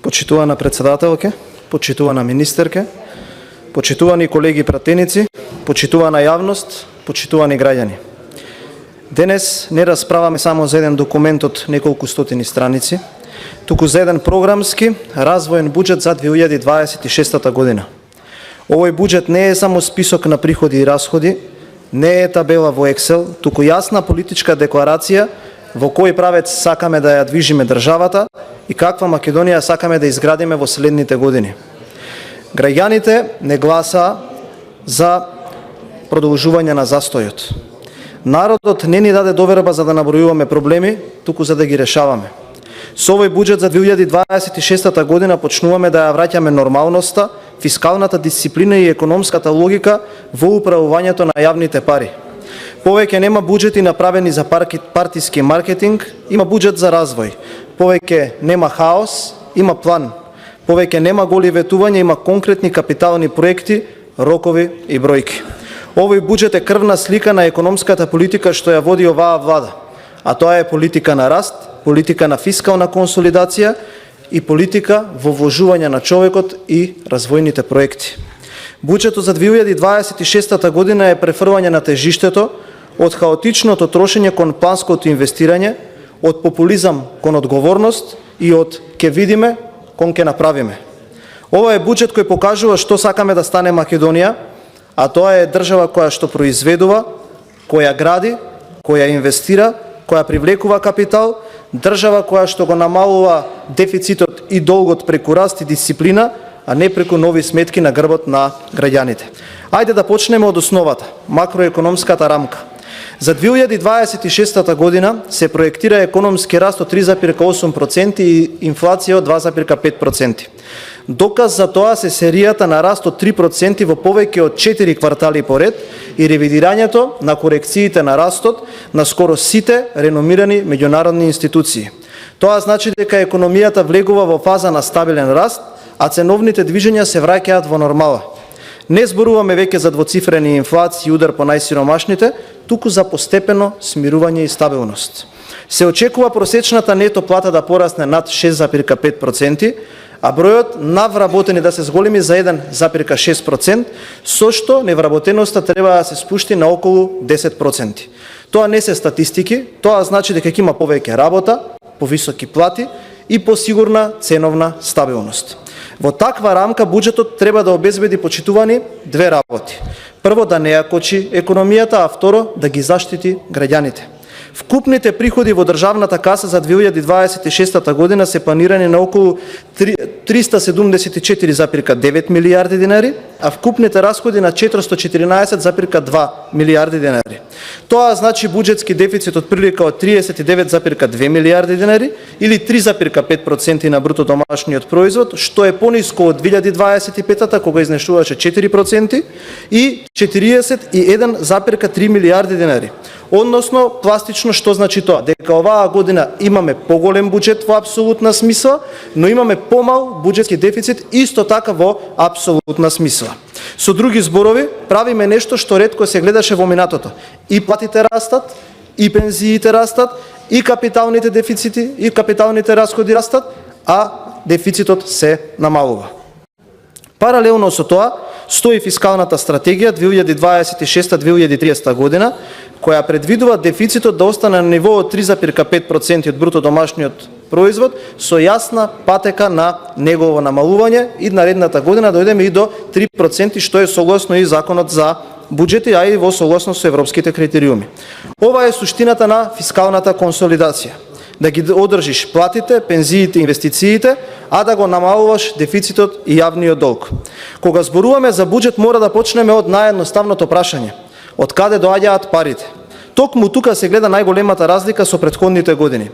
Почитувана председателке, почитувана министерке, почитувани колеги пратеници, почитувана јавност, почитувани граѓани. Денес не расправаме само за еден документ од неколку стотини страници, туку за еден програмски развоен буџет за 2026 година. Овој буџет не е само список на приходи и расходи, не е табела во Excel, туку јасна политичка декларација во кој правец сакаме да ја движиме државата и каква Македонија сакаме да изградиме во следните години. Граѓаните не гласаа за продолжување на застојот. Народот не ни даде доверба за да набројуваме проблеми, туку за да ги решаваме. Со овој буџет за 2026 година почнуваме да ја враќаме нормалноста, фискалната дисциплина и економската логика во управувањето на јавните пари. Повеќе нема буџети направени за партиски маркетинг, има буџет за развој. Повеќе нема хаос, има план. Повеќе нема голи ветувања, има конкретни капитални проекти, рокови и бројки. Овој буџет е крвна слика на економската политика што ја води оваа влада, а тоа е политика на раст, политика на фискална консолидација и политика во вложување на човекот и развојните проекти. Буџетот за 2026 година е префрвање на тежиштето од хаотичното трошење кон планското инвестирање, од популизам кон одговорност и од ке видиме кон ке направиме. Ова е буџет кој покажува што сакаме да стане Македонија, а тоа е држава која што произведува, која гради, која инвестира, која привлекува капитал, држава која што го намалува дефицитот и долгот преку раст и дисциплина, а не преку нови сметки на грбот на граѓаните. Ајде да почнеме од основата, макроекономската рамка. За 2026 година се проектира економски раст од 3,8% и инфлација од 2,5%. Доказ за тоа се серијата на раст од 3% во повеќе од 4 квартали поред и ревидирањето на корекциите на растот на скоро сите реномирани меѓународни институции. Тоа значи дека економијата влегува во фаза на стабилен раст, а ценовните движења се враќаат во нормала. Не зборуваме веќе за двоцифрени инфлација и удар по најсиромашните, туку за постепено смирување и стабилност. Се очекува просечната нето плата да порасне над 6,5%, а бројот на вработени да се зголеми за 1,6%, со што невработеноста треба да се спушти на околу 10%. Тоа не се статистики, тоа значи дека ќе има повеќе работа, повисоки плати и посигурна ценовна стабилност. Во таква рамка буџетот треба да обезбеди почитувани две работи. Прво, да не ја кочи економијата, а второ, да ги заштити граѓаните. Вкупните приходи во државната каса за 2026 година се планирани на околу 374,9 милијарди динари, а вкупните расходи на 414,2 милијарди динари. Тоа значи буџетски дефицит од прилика од 39,2 милијарди динари или 3,5% на бруто домашниот производ, што е пониско од 2025 кога изнешуваше 4% и 41,3 милијарди динари. Односно, пластично што значи тоа? Дека оваа година имаме поголем буџет во апсолутна смисла, но имаме помал буџетски дефицит исто така во апсолутна смисла. Со други зборови, правиме нешто што ретко се гледаше во минатото. И платите растат, и пензиите растат, и капиталните дефицити, и капиталните расходи растат, а дефицитот се намалува. Паралелно со тоа, стои фискалната стратегија 2026-2030 година, која предвидува дефицитот да остане на ниво од 3,5% од бруто домашниот производ, со јасна патека на негово намалување и наредната година дојдеме и до 3%, што е согласно и законот за буџети, а и во согласно со европските критериуми. Ова е суштината на фискалната консолидација. Да ги одржиш платите, пензиите, инвестициите, а да го намалуваш дефицитот и јавниот долг. Кога зборуваме за буџет, мора да почнеме од наједноставното прашање. Од каде доаѓаат парите? Токму тука се гледа најголемата разлика со претходните години.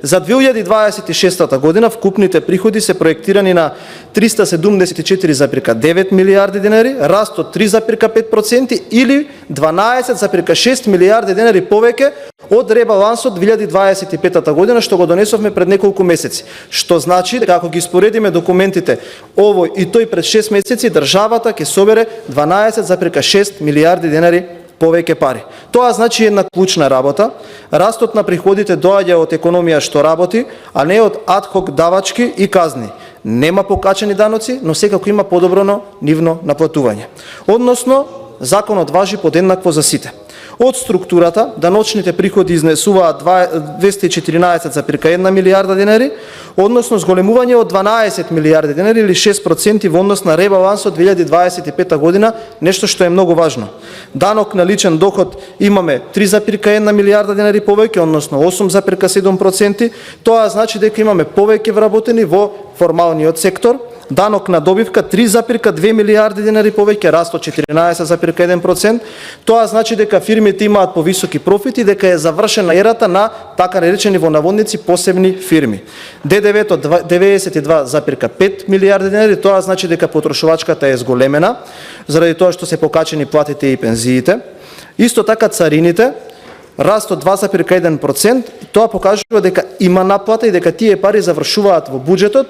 За 2026 година вкупните приходи се проектирани на 374,9 милијарди динари, раст од 3,5% или 12,6 милијарди динари повеќе од ребалансот 2025 година што го донесовме пред неколку месеци. Што значи дека ако ги споредиме документите овој и тој пред 6 месеци, државата ќе собере 12,6 милијарди динари повеќе пари. Тоа значи една клучна работа. Растот на приходите доаѓа од економија што работи, а не од адхок давачки и казни. нема покачени даноци, но секако има подобрено нивно наплатување. Односно, законот важи подеднакво за сите. Од структурата, даночните приходи изнесуваат 214,1 милијарда денари, односно зголемување од 12 милијарди денари или 6% во однос на ребалансот 2025 година, нешто што е многу важно. Данок на личен доход имаме 3,1 милијарда денари повеќе, односно 8,7%, тоа значи дека имаме повеќе вработени во формалниот сектор. Данок на добивка 3,2 милијарди денари повеќе, раст од 14,1%. Тоа значи дека фирмите имаат повисоки профити, дека е завршена ерата на така наречени во наводници посебни фирми. ДДВ-то 92,5 милијарди денари, тоа значи дека потрошувачката е зголемена, заради тоа што се покачени платите и пензиите. Исто така царините, раст од 2,1%, тоа покажува дека има наплата и дека тие пари завршуваат во буџетот,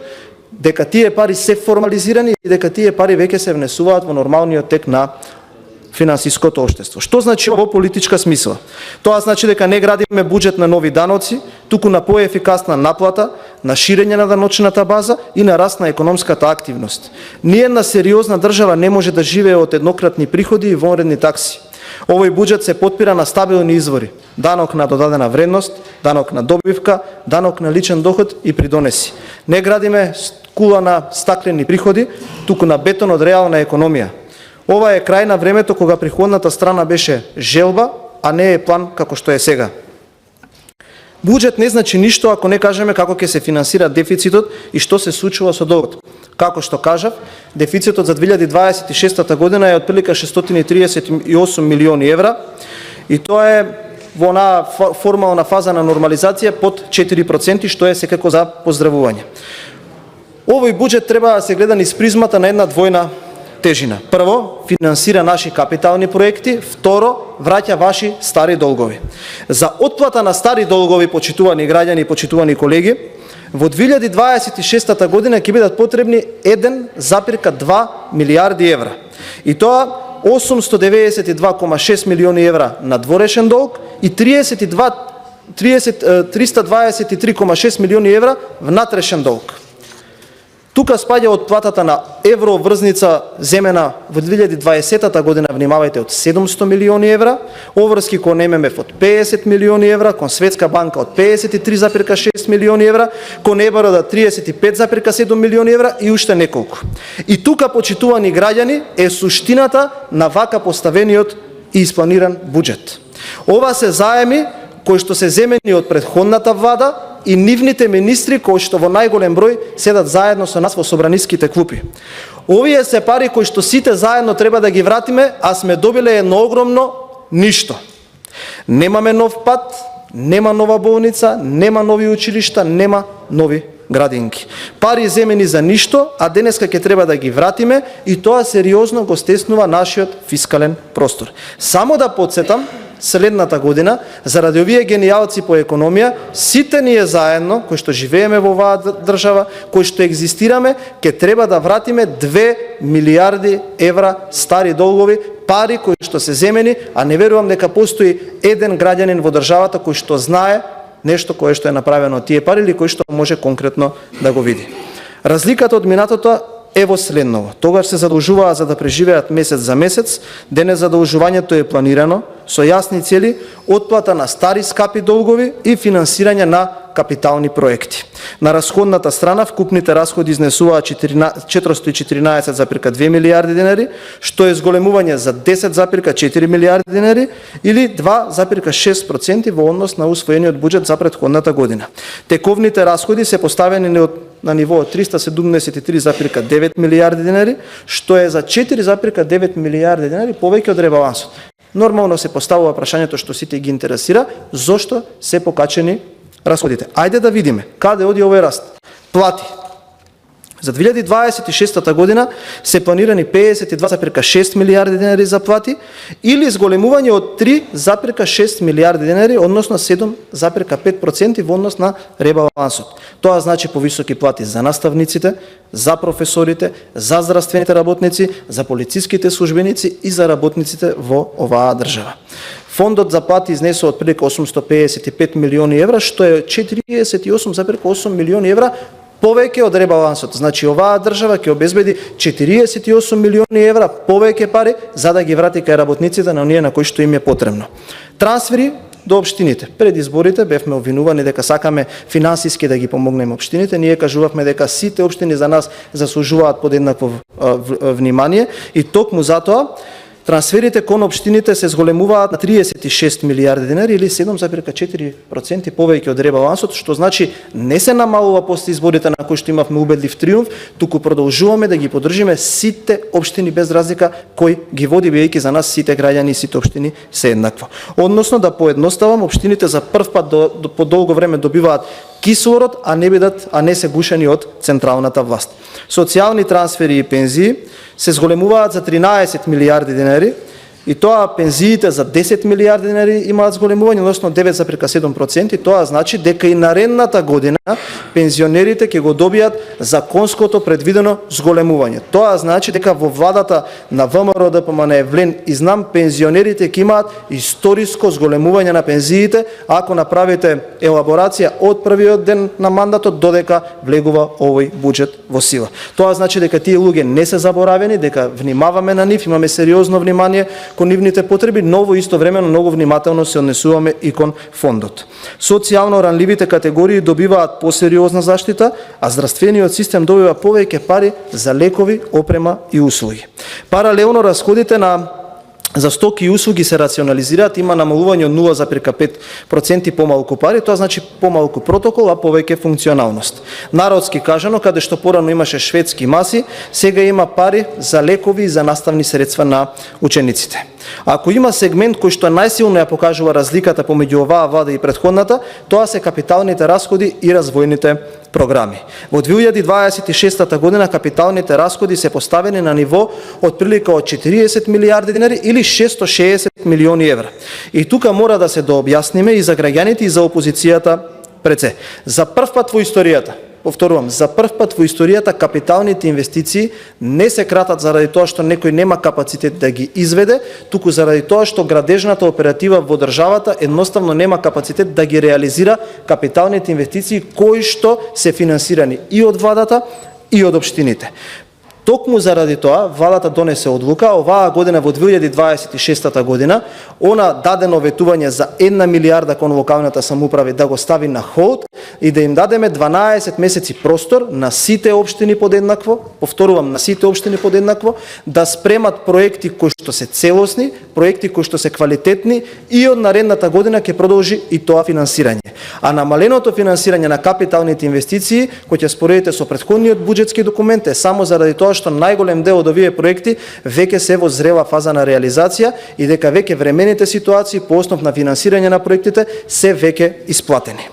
дека тие пари се формализирани и дека тие пари веќе се внесуваат во нормалниот тек на финансиското општество. Што значи во политичка смисла? Тоа значи дека не градиме буџет на нови даноци, туку на поефикасна наплата, на ширење на даночната база и на раст на економската активност. Ниедна сериозна држава не може да живее од еднократни приходи и вонредни такси. Овој буџет се потпира на стабилни извори: данок на додадена вредност, данок на добивка, данок на личен доход и придонеси. Не градиме кула на стаклени приходи, туку на бетон од реална економија. Ова е крај на времето кога приходната страна беше желба, а не е план како што е сега. Буџет не значи ништо ако не кажеме како ќе се финансира дефицитот и што се случува со долгот. Како што кажав, дефицитот за 2026 година е отприлика 638 милиони евра и тоа е во она формална фаза на нормализација под 4%, што е секако за поздравување. Овој буџет треба да се гледа низ призмата на една двојна тежина. Прво, финансира наши капитални проекти, второ, враќа ваши стари долгови. За отплата на стари долгови, почитувани граѓани и почитувани колеги, во 2026 година ќе бидат потребни 1,2 милијарди евра. И тоа 892,6 милиони евра на дворешен долг и 323,6 милиони евра внатрешен долг. Тука спаѓа отплатата на евроврзница земена во 2020 година, внимавајте, од 700 милиони евра, обврски кон ММФ од 50 милиони евра, кон Светска банка од 53,6 милиони евра, кон ЕБРД 35,7 милиони евра и уште неколку. И тука, почитувани граѓани, е суштината на вака поставениот и испланиран буџет. Ова се заеми кои што се земени од претходната влада и нивните министри кои што во најголем број седат заедно со нас во собраниските клупи. Овие се пари кои што сите заедно треба да ги вратиме, а сме добиле едно огромно ништо. Немаме нов пат, нема нова болница, нема нови училишта, нема нови градинки. Пари земени за ништо, а денеска ќе треба да ги вратиме и тоа сериозно го стеснува нашиот фискален простор. Само да подсетам, следната година, заради овие генијалци по економија, сите ние заедно, кои што живееме во оваа држава, кои што екзистираме, ќе треба да вратиме 2 милијарди евра стари долгови, пари кои што се земени, а не верувам дека постои еден граѓанин во државата кој што знае нешто кое што е направено од тие пари или кој што може конкретно да го види. Разликата од минатото е во следново. Тогаш се задолжуваа за да преживеат месец за месец, денес задолжувањето е планирано со јасни цели, отплата на стари скапи долгови и финансирање на капитални проекти. На расходната страна вкупните расходи изнесуваат 414,2 милијарди денари, што е зголемување за 10,4 милијарди денари или 2,6% во однос на усвоениот буџет за претходната година. Тековните расходи се поставени на ниво 373,9 милијарди денари, што е за 4,9 милијарди денари повеќе од ребалансот. Нормално се поставува прашањето што сите ги интересира, зошто се покачени расходите. Ајде да видиме каде оди овој раст. Плати. За 2026 година се планирани 52,6 милијарди денари за плати или зголемување од 3,6 милијарди денари, односно 7,5% во однос на ребалансот. Тоа значи повисоки плати за наставниците, за професорите, за здравствените работници, за полициските службеници и за работниците во оваа држава. Фондот за плати изнесува отприлика 855 милиони евра, што е 48,8 милиони евра повеќе од ребалансот. Значи оваа држава ќе обезбеди 48 милиони евра повеќе пари за да ги врати кај работниците на оние на кои што им е потребно. Трансфери до општините. Пред изборите бевме обвинувани дека сакаме финансиски да ги помогнеме општините. Ние кажувавме дека сите општини за нас заслужуваат подеднакво внимание и токму затоа трансферите кон општините се зголемуваат на 36 милиарди денари или 7,4% повеќе од ребалансот, што значи не се намалува после изборите на кои што имавме убедлив триумф, туку продолжуваме да ги поддржиме сите општини без разлика кој ги води, бидејќи за нас сите граѓани и сите општини се еднакво. Односно да поедноставам, општините за прв пат по долго време добиваат кислород, а не се гушени од централната власт. Социјални трансфери и пензии се зголемуваат за 13 милиарди денари и тоа пензиите за 10 милиарди денари имаат зголемување, односно 9,7%, тоа значи дека и наредната година пензионерите ќе го добијат законското предвидено зголемување. Тоа значи дека во владата на ВМРО ДПМН Евлен и знам пензионерите ќе имаат историско зголемување на пензиите ако направите елаборација од првиот ден на мандатот додека влегува овој буџет во сила. Тоа значи дека тие луѓе не се заборавени, дека внимаваме на нив, имаме сериозно внимание кон нивните потреби, но во истовремено многу внимателно се однесуваме и кон фондот. Социјално ранливите категории добиваат посериозна заштита, а здравствениот систем добива повеќе пари за лекови, опрема и услуги. Паралелно расходите за стоки и услуги се рационализираат, има намалување од 0,5% помалку пари, тоа значи помалку протокол, а повеќе функционалност. Народски кажано, каде што порано имаше шведски маси, сега има пари за лекови и за наставни средства на учениците. Ако има сегмент кој што најсилно ја покажува разликата помеѓу оваа влада и претходната, тоа се капиталните расходи и развојните програми. Во 2026 година капиталните расходи се поставени на ниво од прилика од 40 милиарди денари или 660 милиони евра. И тука мора да се дообјасниме и за граѓаните и за опозицијата пред се. За прв пат во историјата, повторувам, за прв пат во историјата капиталните инвестиции не се кратат заради тоа што некој нема капацитет да ги изведе, туку заради тоа што градежната оператива во државата едноставно нема капацитет да ги реализира капиталните инвестиции кои што се финансирани и од владата и од општините. Токму заради тоа, владата донесе одлука, оваа година во 2026 година, она дадено ветување за 1 милиарда кон локалната самоуправа да го стави на холд и да им дадеме 12 месеци простор на сите општини подеднакво, повторувам, на сите општини подеднакво, да спремат проекти кои што се целосни, проекти кои што се квалитетни и од наредната година ќе продолжи и тоа финансирање. А намаленото финансирање на капиталните инвестиции, кој ќе споредите со претходниот буџетски документ, е само заради тоа што најголем дел од овие проекти веќе се во зрела фаза на реализација и дека веќе времените ситуации по основ на финансирање на проектите се веќе исплатени.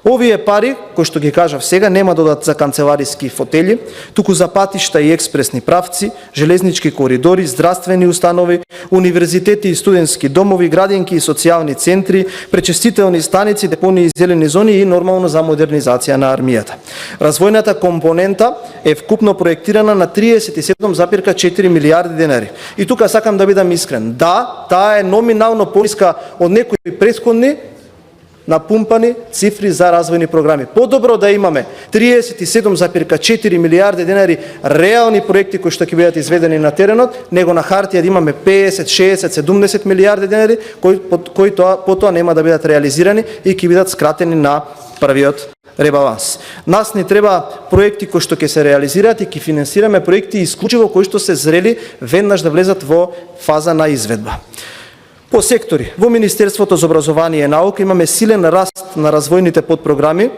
Овие пари, кои што ги кажав сега, нема додат за канцелариски фотели, туку за патишта и експресни правци, железнички коридори, здравствени установи, универзитети и студентски домови, градинки и социјални центри, пречистителни станици, депонии и зелени зони и нормално за модернизација на армијата. Развојната компонента е вкупно проектирана на 37,4 милиарди денари. И тука сакам да бидам искрен. Да, таа е номинално пониска од некои претходни напумпани цифри за развојни програми. Подобро да имаме 37,4 милиарди денари реални проекти кои што ќе бидат изведени на теренот, него на хартија да имаме 50, 60, 70 милиарди денари кои потоа нема да бидат реализирани и ќе бидат скратени на првиот ребаланс. Нас ни треба проекти кои што ќе се реализираат и ќе финансираме проекти исклучиво кои што се зрели веднаш да влезат во фаза на изведба. По сектори, во Министерството за образование и наука имаме силен раст на развојните подпрограми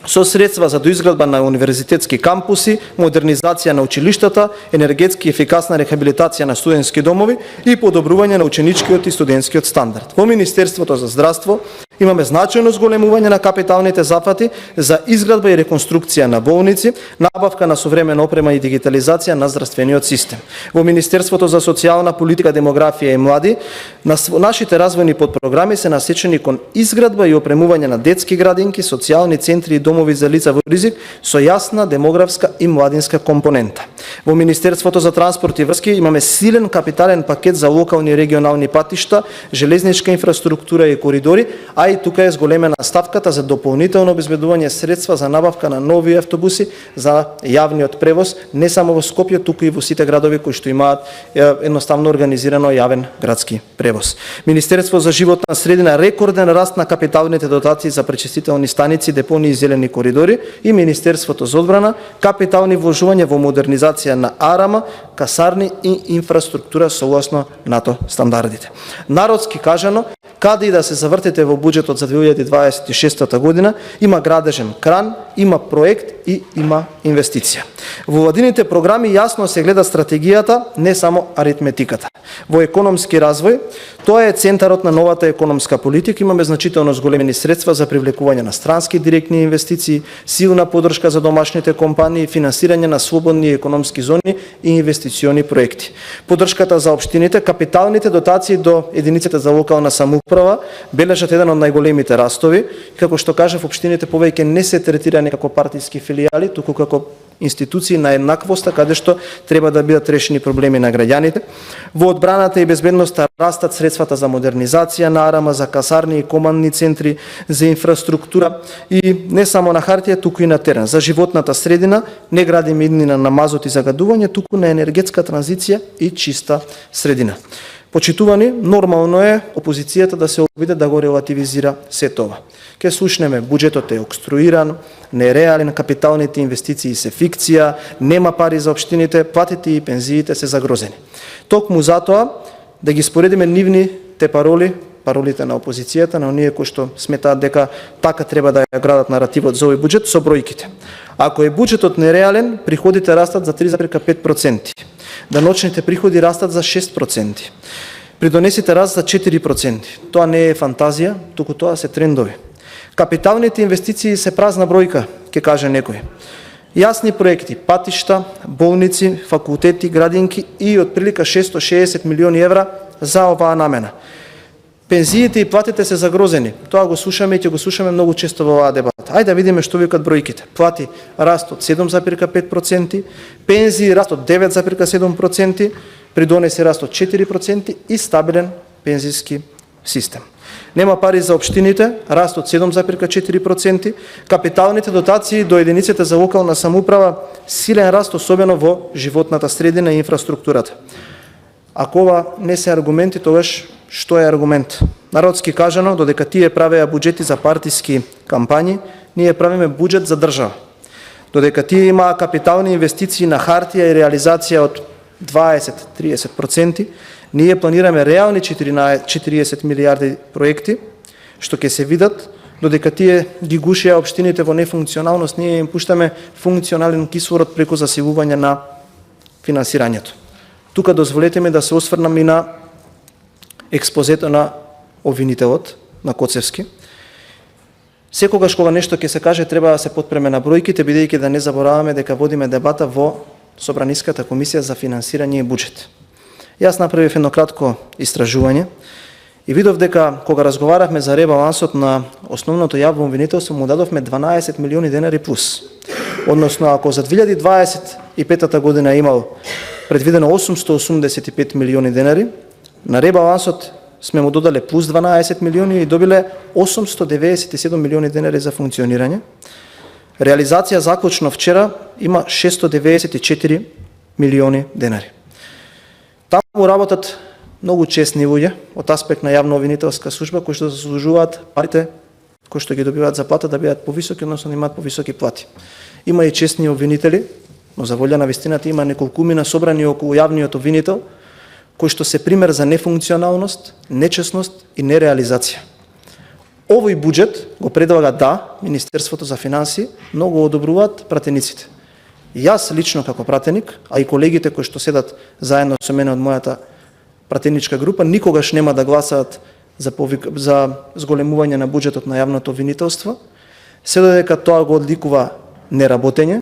со средства за доизградба на универзитетски кампуси, модернизација на училиштата, енергетски ефикасна рехабилитација на студентски домови и подобрување на ученичкиот и студентскиот стандард. Во Министерството за здравство имаме значајно зголемување на капиталните зафати за изградба и реконструкција на болници, набавка на современа опрема и дигитализација на здравствениот систем. Во Министерството за социјална политика, демографија и млади, нашите развојни подпрограми се насечени кон изградба и опремување на детски градинки, социјални центри и домови за лица во ризик со јасна демографска и младинска компонента. Во Министерството за транспорт и врски имаме силен капитален пакет за локални и регионални патишта, железничка инфраструктура и коридори, а и тука е зголемена ставката за дополнително обезбедување средства за набавка на нови автобуси за јавниот превоз, не само во Скопје, туку и во сите градови кои што имаат едноставно организирано јавен градски превоз. Министерство за животна средина рекорден раст на капиталните дотации за пречистителни станици, депонии и зелени коридори, и Министерството за одбрана капитални вложувања во модернизација на арама, касарни и инфраструктура согласно НАТО стандардите. Народски кажано, каде и да се завртите во буџетот за 2026 година, има градежен кран, има проект и има инвестиција. Во владините програми јасно се гледа стратегијата, не само аритметиката. Во економски развој, тоа е центарот на новата економска политика, имаме значително зголемени средства за привлекување на странски директни инвестиции, силна поддршка за домашните компании, финансирање на слободни економски зони и инвестициони проекти. Поддршката за општините, капиталните дотации до единиците за локална самоуправа бележат еден од најголемите растови, како што кажав, општините повеќе не се третирани како партиски филијали, туку како институции на еднаквоста, каде што треба да бидат решени проблеми на граѓаните. Во одбраната и безбедноста растат средствата за модернизација на арама, за касарни и командни центри, за инфраструктура и не само на хартија, туку и на терен. За животната средина не градиме иднина на мазот и загадување, туку на енергетска транзиција и чиста средина. Почитувани, нормално е опозицијата да се обиде да го релативизира се тоа. Ке слушнеме, буџетот е обструиран, нереален, капиталните инвестиции се фикција, нема пари за општините, платите и пензиите се загрозени. Токму затоа да ги споредиме нивните пароли, паролите на опозицијата, на оние кои што сметаат дека така треба да ја градат наративот за овој буџет со бројките. Ако е буџетот нереален, приходите растат за 3,5%. Даночните приходи растат за 6%. Придонесите раст за 4%. Тоа не е фантазија, туку тоа се трендови. Капиталните инвестиции се празна бројка, ќе каже некој. Јасни проекти, патишта, болници, факултети, градинки и отприлика 660 милиони евра за оваа намена. Пензиите и платите се загрозени. Тоа го слушаме и ќе го слушаме многу често во оваа дебата. Ајде да видиме што викат бројките. Плати раст од 7,5%, пензии раст од 9,7%, придонеси раст од 4% и стабилен пензиски систем. Нема пари за општините, раст од 7,4%, капиталните дотации до единиците за локална самоуправа, силен раст особено во животната средина и инфраструктурата. Ако ова не се аргументи, тогаш што е аргумент? Народски кажано, додека тие правеа буџети за партиски кампањи, ние правиме буџет за држава. Додека тие имаа капитални инвестиции на хартија и реализација од 20-30%, ние планираме реални 40 милиарди проекти, што ќе се видат, додека тие ги гушија општините во нефункционалност, ние им пуштаме функционален кислород преку засилување на финансирањето. Тука дозволете ми да се осврнам и на експозето на обвинителот, на Коцевски. Секогаш кога нешто ќе се каже, треба да се потпреме на бројките, бидејќи да не забораваме дека водиме дебата во Собраниската комисија за финансирање и буџет. Јас направив едно кратко истражување и видов дека кога разговаравме за ребалансот на основното јавно обвинителство, му дадовме 12 милиони денари плюс. Односно, ако за 2025 година имал предвидено 885 милиони денари, на ребалансот сме му додале плюс 12 милиони и добиле 897 милиони денари за функционирање. Реализација заклучно вчера има 694 милиони денари. Таму работат многу честни луѓе од аспект на јавно обвинителска служба кои што заслужуваат парите кои што ги добиваат за плата да бидат повисоки, односно да имаат повисоки плати. Има и честни обвинители, но за волја на вистината има неколкумина собрани околу јавниот обвинител кои што се пример за нефункционалност, нечесност и нереализација. Овој буџет го предлага Министерството за финансии, многу одобруваат пратениците. Јас лично како пратеник, а и колегите кои што седат заедно со мене од мојата пратеничка група, никогаш нема да гласаат за зголемување на буџетот на јавното обвинителство, се додека тоа го одликува неработење,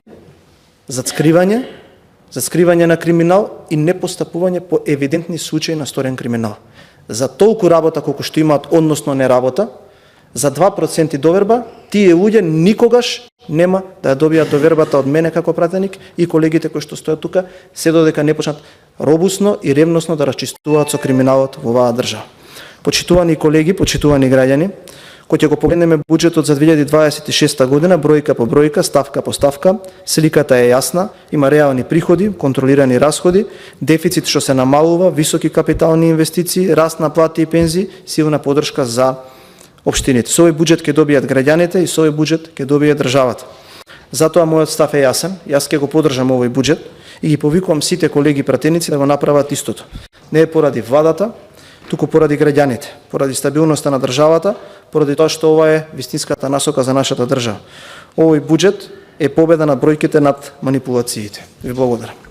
скривање на криминал и непостапување по евидентни случаи на сторен криминал. За толку работа колку што имаат, односно неработа, за 2% доверба, тие луѓе никогаш нема да ја добијат довербата од мене како пратеник и колегите кои што стојат тука, се додека не почнат робусно и ревносно да расчистуваат со криминалот во оваа држава. Почитувани колеги, почитувани граѓани, кога ќе го погледнеме буџетот за 2026 година, бројка по бројка, ставка по ставка, сликата е јасна, има реални приходи, контролирани расходи, дефицит што се намалува, високи капитални инвестиции, раст на плати и пензии, силна поддршка за општините. Со овој буџет ќе добијат граѓаните и со овој буџет ќе добие државата. Затоа мојот став е јасен, јас ќе го поддржам овој буџет и ги повикувам сите колеги пратеници да го направат истото. Не е поради владата, туку поради граѓаните, поради стабилноста на државата, поради тоа што ова е вистинската насока за нашата држава. Овој буџет е победа на бројките над манипулациите. Ви благодарам.